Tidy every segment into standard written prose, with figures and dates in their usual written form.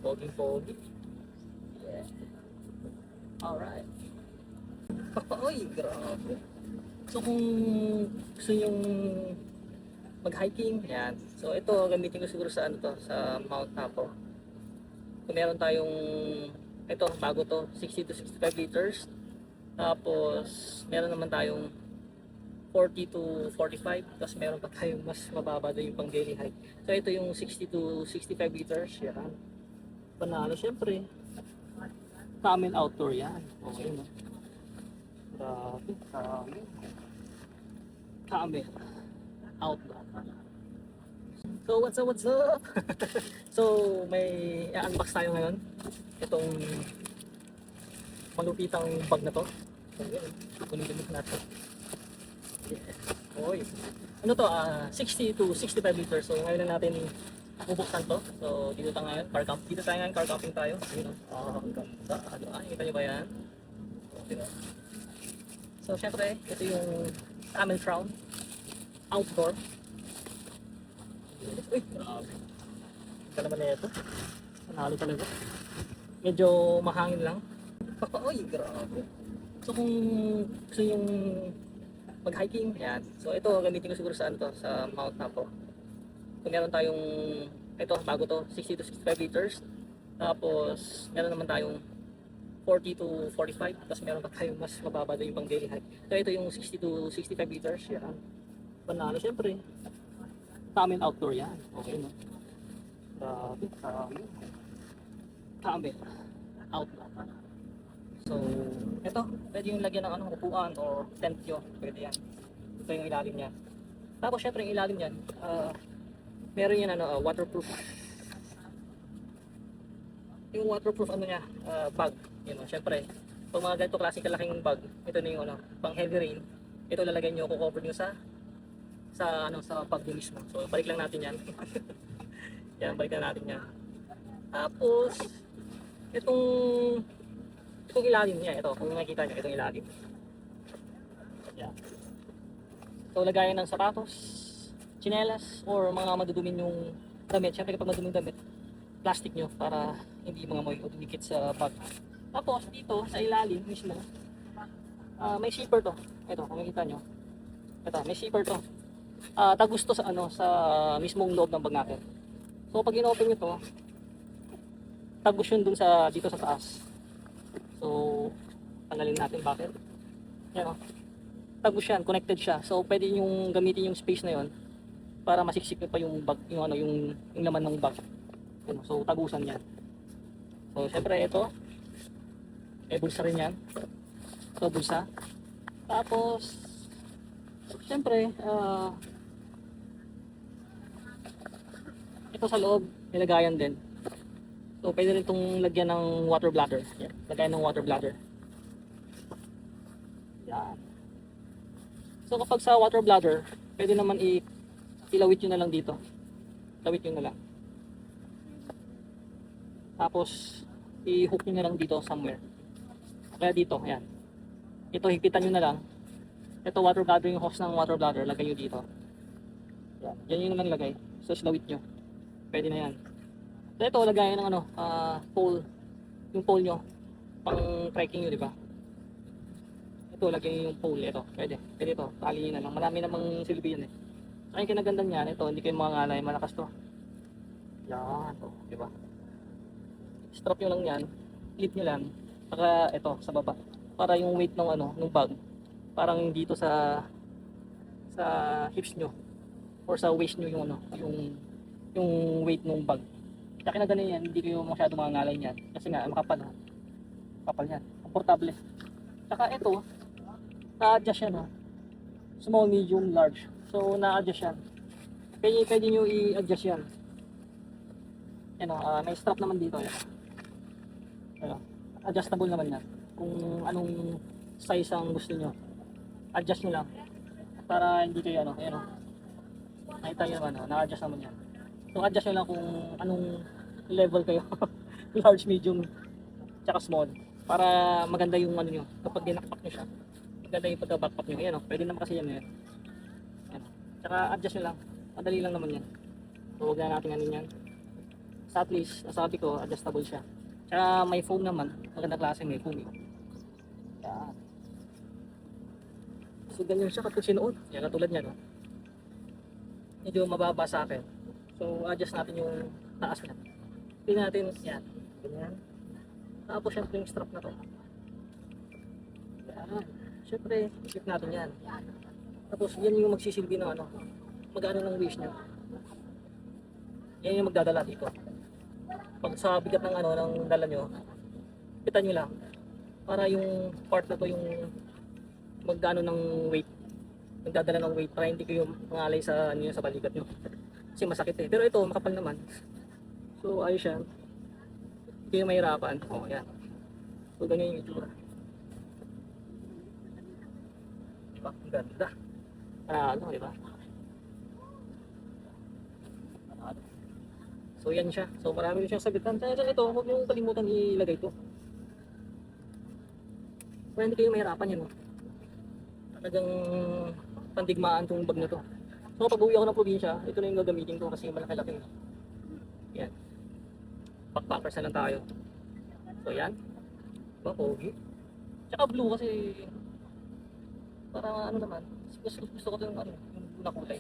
Pogi-pogi. Yeah. Alright. Uy, grabe. So kung gusto nyong mag-hiking, yan. So ito, gamitin ko siguro sa ano to, sa Mount Apo. Kung meron tayong, ito, bago to, 60 to 65 liters. Tapos, meron naman tayong 40 to 45. Tapos meron pa tayong mas mababa doon yung pang daily hike. So ito yung 60 to 65 liters. Yan. Panalo, syempre. Camel outdoor yan. Okay, no? Grabe, camel. Camel outdoor. So what's up? So may i-unbox tayo ngayon. Itong malupitang bag na to. So yun, kunin natin. Yeah. Oy. Ano to? 60 to 65 liters. So ngayon na natin bubuksan to. So dito tayo ngayon, dito tayo ngayon, car camping tayo. Yun, ganda. Ano, kita nyo ba yan? Okay. So syempre, ito yung Camel Crown outdoor. Uy, grabe. Ito naman na ito. Panalo talaga. Medyo mahangin lang. Uy, grabe. So kung gusto yung mag-hiking, yan. So ito, gamitin ko siguro sa ano to, sa Mount Apo. Kung meron tayong, ito, bago to, 60 to 65 liters. Tapos, meron naman tayong 40 to 45. Tapos meron pa tayong mas mababa doon yung pang daily hike. So ito yung 60 to 65 liters. Yan. Panalo, syempre. Camel outdoor yan. Okay, no? Grabe, Camel outdoor. So, ito, pwede yung lagyan ng ano, upuan or tent nyo. Pwede yan. Ito yung ilalim niya. Tapos, syempre, yung ilalim niyan, meron yan, ano, waterproof. Yung waterproof, ano niya, bag. You know, syempre, pag mga ganito klaseng kalaking bag, ito na yung, ano, pang heavy rain. Ito lalagay nyo, kukover nyo sa bag nyo mismo. So, balik lang natin yan. Yan, balik lang natin yan. Tapos, itong ilalim niya, ito, kung nakikita nyo, itong ilalim. Yan. So, lagayan ng sapatos, tsinelas, or mga madudumin yung damit. Siyempre kapag maduming damit, plastic nyo para hindi mga moy o dumikit sa bag. Tapos, dito, sa ilalim mismo, may zipper to. Ito, kung nakikita nyo. Ito, may zipper to. Tagus to sa, ano, sa mismong loob ng bag natin. So, pag in-open nyo to, tagus yun dun sa, dito sa taas. So, tanggalin natin bakit. Yan o. Tagus yan, connected siya. So, pwede yung gamitin yung space na yon para masiksik nyo pa yung bag, yung ano, yung laman ng bag. Yan, so, tagusan yan. So, syempre ito, bulsa rin yan. So, bulsa. Tapos, syempre, ito sa loob, nilagayan din. So, pwede rin itong lagyan ng water bladder. Yan, lagyan ng water bladder. Yan. So, kapag sa water bladder, pwede naman ilawit nyo na lang dito. Lawit nyo na lang. Tapos, i-hook nyo na lang dito somewhere. Kaya dito, yan. Ito, higpitan nyo na lang. Ito, water bladder, yung hose ng water bladder, lagay nyo dito. Yan, yan yung naman lagay. So, lawit nyo. Pwede na yan. So ito, lagayan ng ano, pole, yung pole nyo, pang trekking nyo, di ba? Ito, lagyan yung pole, ito, pwede ito, tali nyo na lang, marami namang silbi yan eh. So yung kinagandang yan, ito, hindi kayo mangangalay, malakas to. Yan, oh, di ba? Strap nyo lang yan, clip nyo lang, saka ito, sa baba, para yung weight ng ano, ng bag, parang dito sa hips nyo, or sa waist nyo yung ano, yung weight ng bag. Kaya kinagano yan, hindi kayo masyado mangangalay niyan. Kasi nga, makapal. Kapal yan. Komportable. Saka ito, na-adjust yan. Small, medium, large. So, na-adjust yan. Pwede nyo i-adjust yan. Yan may strap naman dito. Yan. Adjustable naman yan. Kung anong size ang gusto nyo. Adjust nyo lang. Para hindi kayo ayan nakita nyo naman, na-adjust naman yan. So adjust nyo lang kung anong level kayo. Large, medium, tsaka small. Para maganda yung ano nyo. Kapag dinakpak nyo siya, maganda yung pagka-backpack nyo. Ayan pwede naman kasi yan. Ayan. Tsaka adjust nyo lang. Madali lang naman yan. So huwag na natin ano yan. Sa at least, nasabi ko, adjustable siya. Tsaka may foam naman, maganda klase may foam. Yan. So ganyan siya kapag sinuot. Yan, katulad niya, no? Medyo mababa sa akin. So adjust natin yung taas niya. Tingnan natin, yan. Ganyan. Tapos syempre yung strap na to. Yan. Syempre, isip natin yan. Tapos yan yung magsisilbi ng ano, magano ng wish niya. Yan yung magdadala dito. Pag sa bigat ng ano, ng dala nyo, pitan nyo lang. Para yung part na to yung magano ng weight. Magdadala ng weight para hindi kayo mangalay sa, ano, sa balikat nyo. Kasi masakit eh. Pero ito, makapal naman. So ayos siya. Hindi kayo mahirapan. O, yan. So ganyan yung itsura. Diba? Ang ganda. Ano, diba? So yan siya. So marami rin siyang sabitan. Kaya ito, huwag niyong kalimutan ilagay ito. Para hindi kayo mahirapan yan. Talagang pandigmaan itong bag na to. So pag uwi ako ng probinsya, ito na yung gagamitin ko kasi malaki-laki. Yan. Backpackers na lang tayo. So yan. Diba, pogi. Tsaka blue kasi parang ano naman. Gusto ko ito yung, ano, yung blue na kulay.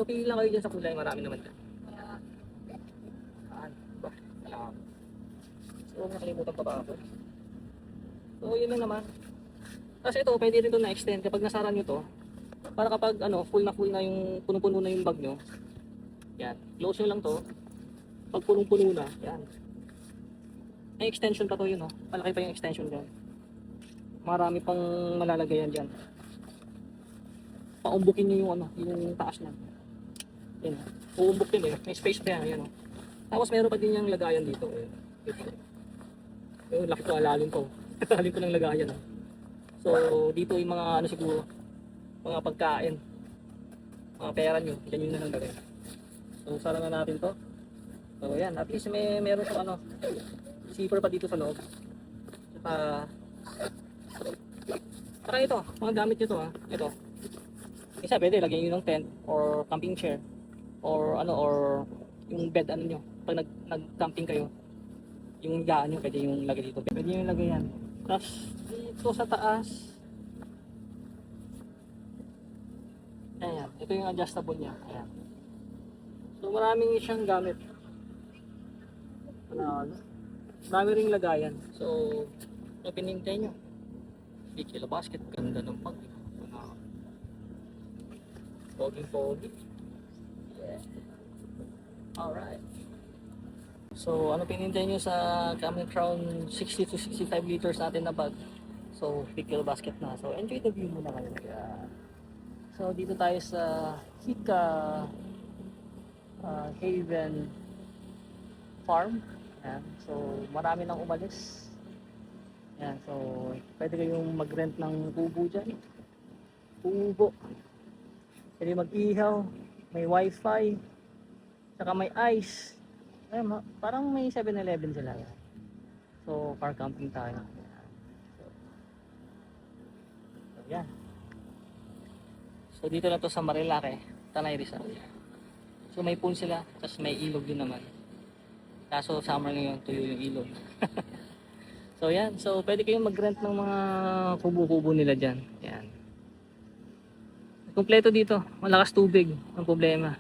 So pili lang kayo dyan sa kulay. Marami naman dyan. So nakalimutan pa ba ako? So yun lang naman. Kasi ito pwede rin ito na-extend kapag nasara nyo to. Para kapag ano, full na yung punong-puno na yung bag nyo. Yan, close nyo lang to. Pag punong-puno na, yan. May extension pa to yun, oh. Malaki pa yung extension dyan. Marami pang malalagayan dyan. Paumbukin nyo yung ano, yung taas nyo. Yan, uumbok din eh. May space pa yan, oh. Tapos meron pa din yung lagayan dito. Dito. Yung laki ko, alalim ko. Alalim ko ng lagayan. So, dito yung mga ano siguro, mga pagkain. Mga pera nyo. Yan yun na lang lagay. So, sara na natin to. So, yan. At least meron sa ano, zipper pa dito sa loob. Saka ito, mga gamit nyo to ha. Ito. Isa, pwede lagyan nyo ng tent or camping chair. Or ano, or yung bed ano nyo. Pag nag-camping kayo, yung higaan nyo, pwede yung lagay dito. Pwede yung lagay yan. Tapos, dito sa taas, ayan, ito yung adjustable niya. Ayan. So, maraming siyang gamit. Marami ring lagayan. So, ano pinintay nyo? Big kilo basket. Ganda ng pag. Pogi. Yeah. Alright. So, ano pinintay nyo sa Camel Crown 60 to 65 liters natin na bag? So, big kilo basket na. So, enjoy the view muna kayo. Yeah. So, dito tayo sa Hika Haven Farm. Ayan. So, marami nang umalis. Ayan. So, pwede kayong mag-rent ng kubo dyan. Kubo. Pwede mag-ihaw. May wifi. Saka may ice. Ayan, parang may 7-Eleven sila. So, car camping tayo. So, yan. So, dito na to sa Marilake, Tanay Rizal. So, may pool sila, tapos may ilog din naman. Kaso, summer ngayon, tuyo yung ilog. So, yan. So, pwede kayong mag-rent ng mga kubo-kubo nila dyan. Yan. Kompleto dito. Malakas tubig. Ang problema.